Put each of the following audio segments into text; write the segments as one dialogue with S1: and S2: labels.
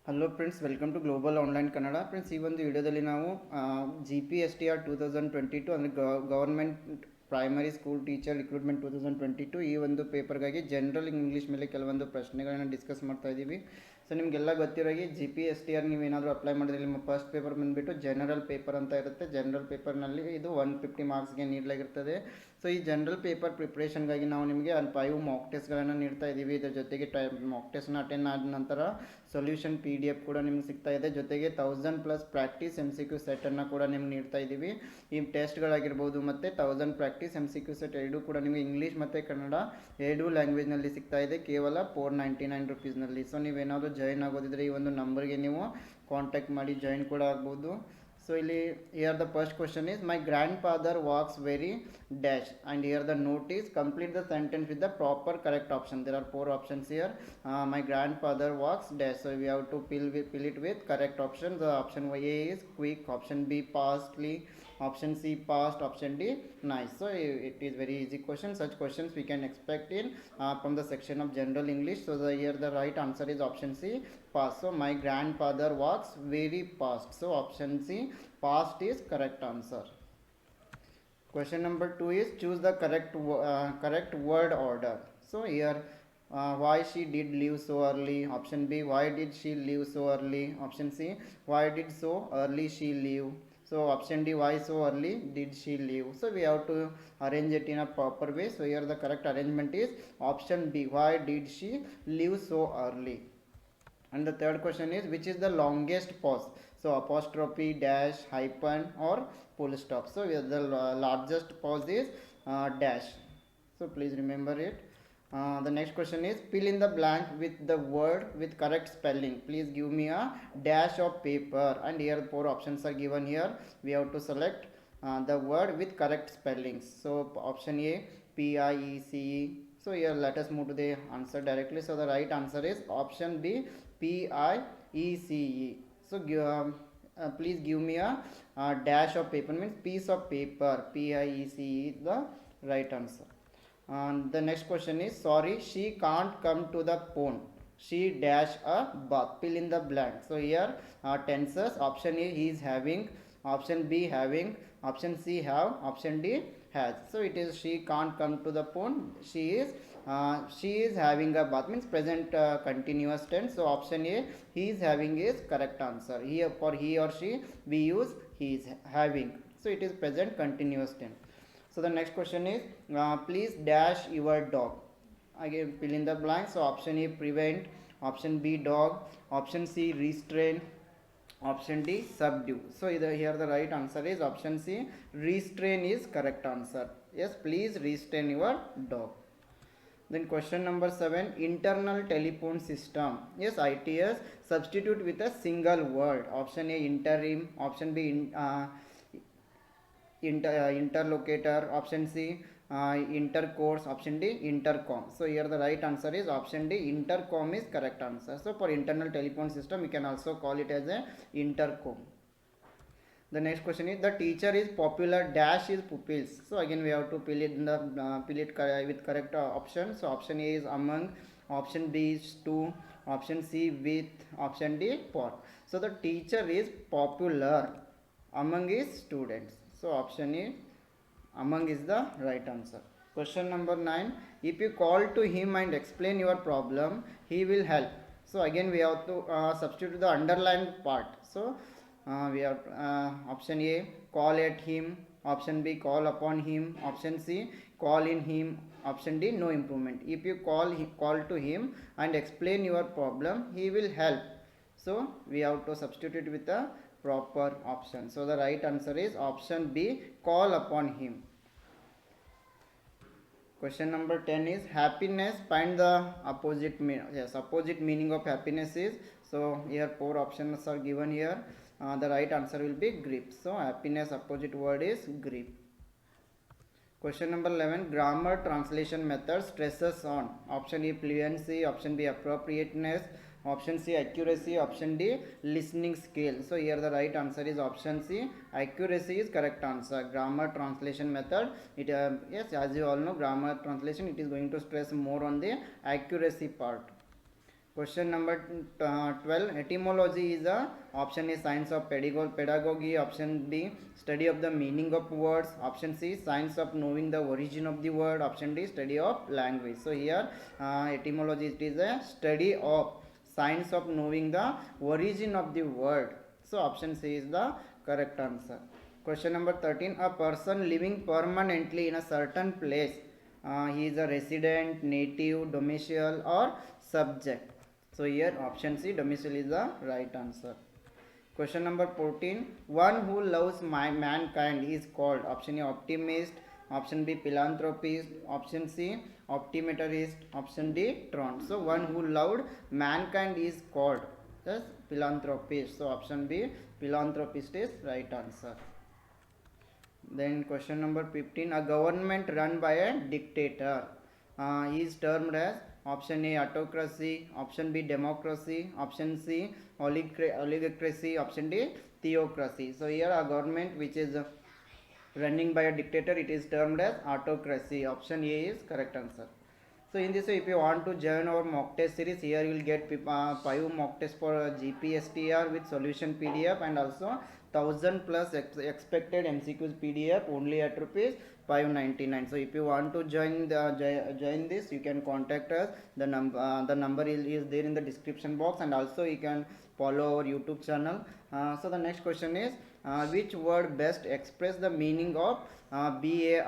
S1: Hello friends, welcome to global online Kannada. Friends, ಈ ಒಂದು ವಿಡಿಯೋದಲ್ಲಿ ನಾವು GPSTR 2022 ಅಂದರೆ government primary school teacher recruitment 2022 ಈ ಒಂದು ಪೇಪರ್ಗಾಗಿ ಜನರಲ್ ಇಂಗ್ಲೀಷ್ ಮೇಲೆ ಕೆಲವೊಂದು ಪ್ರಶ್ನೆಗಳನ್ನು ಡಿಸ್ಕಸ್ ಮಾಡ್ತಾ ಇದ್ದೀವಿ. ಸೊ ನಿಮಗೆಲ್ಲ ಗೊತ್ತಿರೋಗಿ GPSTR ನೀವೇನಾದರೂ ಅಪ್ಲೈ ಮಾಡಿದ್ರೆ ನಿಮ್ಮ ಫಸ್ಟ್ ಪೇಪರ್ ಬಂದುಬಿಟ್ಟು ಜನರಲ್ ಪೇಪರ್ ಅಂತ ಇರುತ್ತೆ. ಜನರಲ್ ಪೇಪರ್ನಲ್ಲಿ ಇದು 150 ಮಾರ್ಕ್ಸ್ಗೆ ನೀಡಲಾಗಿರ್ತದೆ. ಸೊ ಈ ಜನರಲ್ ಪೇಪರ್ ಪ್ರಿಪ್ರೇಷನ್ಗಾಗಿ ನಾವು ನಿಮಗೆ 5 ಮಾಕ್ ಟೆಸ್ಟ್ಗಳನ್ನು ನೀಡ್ತಾ ಇದ್ದೀವಿ. ಇದರ ಜೊತೆಗೆ ಮಾಕ್ ಟೆಸ್ಟ್ನ ಅಟೆಂಡ್ ಆದ ನಂತರ ಸೊಲ್ಯೂಷನ್ PDF ಕೂಡ ನಿಮ್ಗೆ ಸಿಗ್ತಾ ಇದೆ. ಜೊತೆಗೆ 1000+ ಪ್ರಾಕ್ಟೀಸ್ MCQ ಸೆಟ್ಟನ್ನು ಕೂಡ ನಿಮ್ಗೆ ನೀಡ್ತಾ ಇದ್ದೀವಿ. ಈ ಟೆಸ್ಟ್ಗಳಾಗಿರ್ಬೋದು ಮತ್ತು 1000 ಪ್ರಾಕ್ಟೀಸ್ MCQ ಸೆಟ್ ಎರಡೂ ಕೂಡ ನಿಮಗೆ ಇಂಗ್ಲೀಷ್ ಮತ್ತು ಕನ್ನಡ ಎರಡೂ ಲ್ಯಾಂಗ್ವೇಜ್ನಲ್ಲಿ ಸಿಗ್ತಾ ಇದೆ, ಕೇವಲ 499 ರುಪೀಸ್ನಲ್ಲಿ. ಸೊ ನೀವೇನಾದರೂ ಜಾಯಿನ್ ಆಗೋದಿದ್ರೆ ಈ ಒಂದು ನಂಬರ್ಗೆ ನೀವು ಕಾಂಟ್ಯಾಕ್ಟ್ ಮಾಡಿ ಜಾಯಿನ್ ಕೂಡ ಆಗ್ಬೋದು. So here the first question is, my grandfather walks very dash, and here the note is, complete the sentence with the proper correct option. There are 4 options here. My grandfather walks dash, so we have to fill it with correct options. The option A is quick, option B fastly, option C past, option D nice. So it is very easy question. Such questions we can expect in from the section of general English. So here the right answer is option C fast. So my grandfather walks very fast, so option C past is correct answer. Question number 2 is, choose the correct word order. So here why she did leave so early, option B why did she leave so early, option C why did so early she leave, so option D why so early did she leave. So we have to arrange it in a proper way. So here the correct arrangement is option B why did she leave so early. And the third question is, which is the longest pause? So apostrophe, dash, hyphen or full stop. So the largest pause is dash. So please remember it. The next question is, fill in the blank with the word with correct spelling. Please give me a dash of paper. And here 4 options are given here. We have to select the word with correct spellings. So option A PIECE. So here let us move to the answer directly. So the right answer is option B PIECE. So please give me a dash of paper, means piece of paper. PIECE is the right answer. And the next question is, sorry she can't come to the phone, she dash a bath. Fill in the blank. So here tenses. Option A he is having, option B having, option C have, option D has. So it is she can't come to the phone, she is having a bath, means present continuous tense. So option A he is having is correct answer. Here for he or she we use he is having, so it is present continuous tense. So the next question is, please dash your dog. Again fill in the blank. So option A prevent, option B dog, option C restrain, option D subdue. So here the right answer is option C restrain is correct answer. Yes, please restrain your dog. Then question number 7, internal telephone system. Yes, ITS. Substitute with a single word. Option A interim, option B interlocutor, option C intercourse, option D intercom. So here the right answer is option D intercom is correct answer. So for internal telephone system we can also call it as a intercom. The next question is, the teacher is popular dash is pupils. So again we have to fill it with correct option. So option A is among, option B is to, option C with, option D for. So the teacher is popular, among is students. So option A among is the right answer. Question number 9, if you call to him and explain your problem he will help. So again we have to substitute the underlined part. So we have option A call at him, option B call upon him, option C call in him, option D no improvement. If you call to him and explain your problem he will help. So we have to substitute with the proper option. So the right answer is option B call upon him. Question number 10 is, happiness, find the opposite meaning. Yes, opposite meaning of happiness is, so here 4 options are given here. The right answer will be grief. So happiness opposite word is grief. Question number 11, grammar translation method stresses on. Option A fluency, option B appropriateness, option C accuracy, option D listening skill. So here the right answer is option C accuracy is correct answer. Grammar translation method, it yes, as you all know, grammar translation it is going to stress more on the accuracy part. Question number 12. Etymology is a option A science of pedagogy, option B study of the meaning of words, option C science of knowing the origin of the word, option D study of language. So here etymology, it is a study of science of knowing the origin of the word. So option C is the correct answer. Question number 13. A person living permanently in a certain place, he is a resident, native, domicile or subject. So here option C, domicile, is the right answer. Question number 14. One who loves mankind is called, option A optimist, option B philanthropist, option C optimeterist, option D tron. So one who loved mankind is called as philanthropist. So option B philanthropist is right answer. Then question number 15. A government run by a dictator is termed as, option A autocracy, option B democracy, option C oligarchy, option D theocracy. So here a government which is running by a dictator, it is termed as autocracy. Option A is correct answer. So in this way, if you want to join our mock test series, here you will get 5 mock tests for GPSTR with solution PDF, and also 1000 plus expected MCQs PDF only at rupees 599. So if you want to join join this, you can contact us. The number is there in the description box, and also you can follow our YouTube channel. So the next question is, which word best express the meaning of BARBARIAN?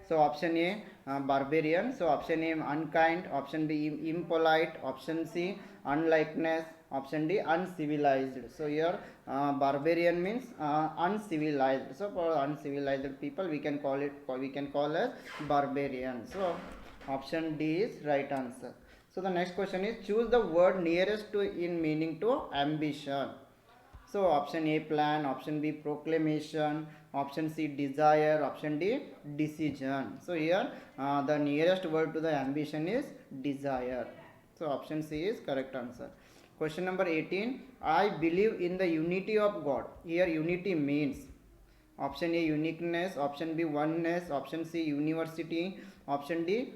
S1: So option A barbarian, so option A unkind, option B impolite, option C unlikeness, option D uncivilized. So here barbarian means uncivilized. So for uncivilized people we can call as barbarian. So option D is right answer. So the next question is, choose the word nearest to in meaning to ambition. So option A plan, option B proclamation, option C desire, option D decision. So here the nearest word to the ambition is desire. So option C is correct answer. Question number 18. I believe in the unity of God. Here unity means, option A uniqueness, option B oneness, option C university, option D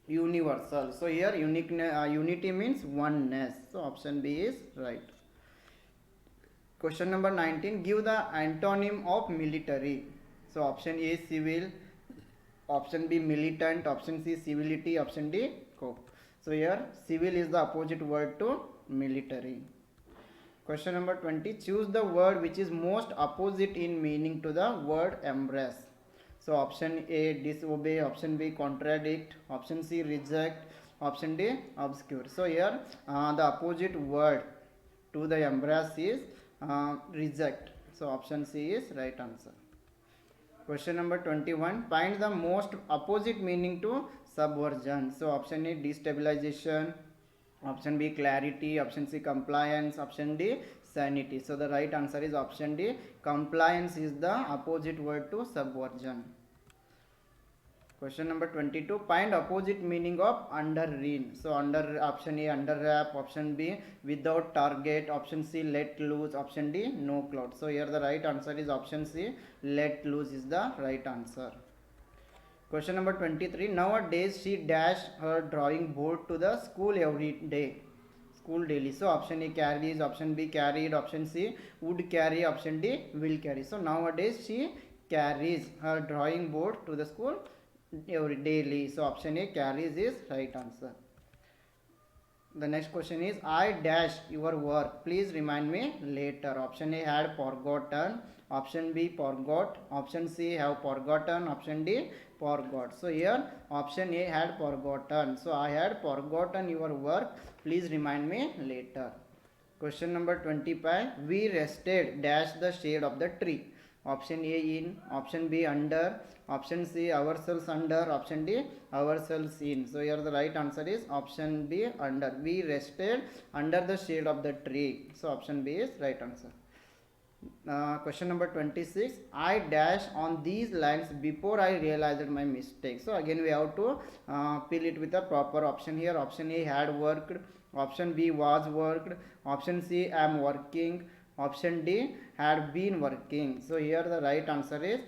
S1: universal. So here unity means oneness. So option B is right. Question number 19. Give the antonym of military. So option A civil, option B militant, option C civility, option D cope. So here civil is the opposite word to military. Question number 20. Choose the word which is most opposite in meaning to the word embrace. So option A disobey, option B contradict, option C reject, option D obscure. So here the opposite word to the embrace is reject. So option C is right answer. Question number 21. Find the most opposite meaning to subversion. So option A destabilization, option B clarity, option C compliance, option D sanity. So the right answer is option D. Compliance is the opposite word to subversion. Question number 22. Find opposite meaning of underreen. So under, option A under wrap, option B without target, option C let loose, option D no cloud. So here the right answer is option C, let loose is the right answer. Question number 23. Nowadays she dash her drawing board to the school every day. School daily. So option A carries, option B carried, option C would carry, option D will carry. So nowadays she carries her drawing board to the school every daily. So option A carries is right answer. The next question is, I dash your work, please remind me later. Option A had forgotten, option B forgot, option C have forgotten, option D forgot. So here option A had forgotten. So I had forgotten your work, please remind me later. Question number 25. We rested dash the shade of the tree. Option A in, option B under, option C ourselves under, option D ourselves in. So here the right answer is option B under. We rested under the shade of the tree. So option B is right answer. Question number 26. I dash on these lines before I realized my mistake. So again we have to fill it with a proper option here. Option A had worked, option B was worked, option C am working, option D had been working. So here the right answer is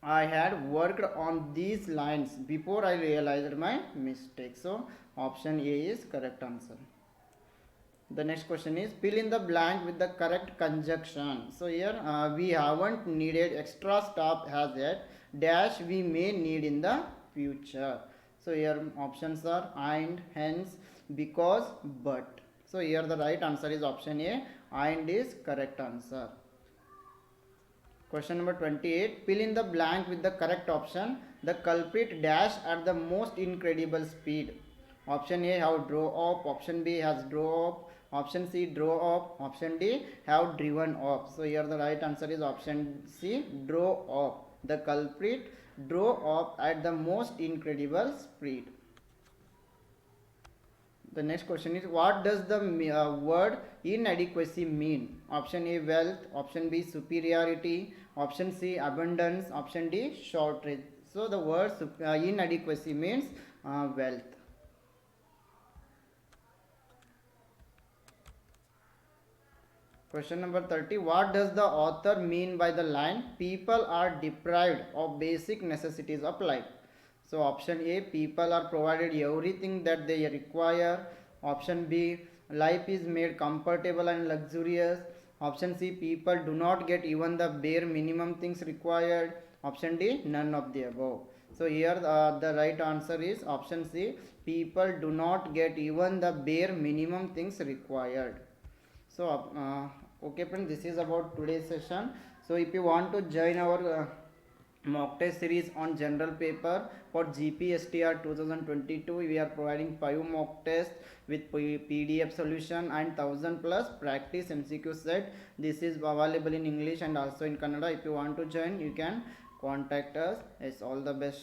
S1: I had worked on these lines before I realized my mistake. So option A is correct answer. The next question is fill in the blank with the correct conjunction. So here we haven't needed extra staff as yet. Dash we may need in the future. So here options are and, hence, because, but. So here the right answer is option A. And is correct answer. Question number 28. Fill in the blank with the correct option. The culprit dash at the most incredible speed. Option A have drove off. Option B has drove off. Option C drove off. Option D have driven off. So here the right answer is option C, drove off. The culprit drove off at the most incredible speed. The next question is what does the word inadequacy mean? Option A wealth, option B superiority, option C abundance, option D shortage. So the word inadequacy means wealth. Question number 30. What does the author mean by the line people are deprived of basic necessities of life? So option A, people are provided everything that they require. Option B, life is made comfortable and luxurious. Option C, people do not get even the bare minimum things required. Option D, none of the above. So here the right answer is option C, people do not get even the bare minimum things required. So okay friends, this is about today's session. So if you want to join our mock test series on general paper for GPSTR 2022, we are providing 5 mock tests with PDF solution and 1000 plus practice MCQ set. This is available in English and also in Kannada. If you want to join, you can contact us. It's all the best.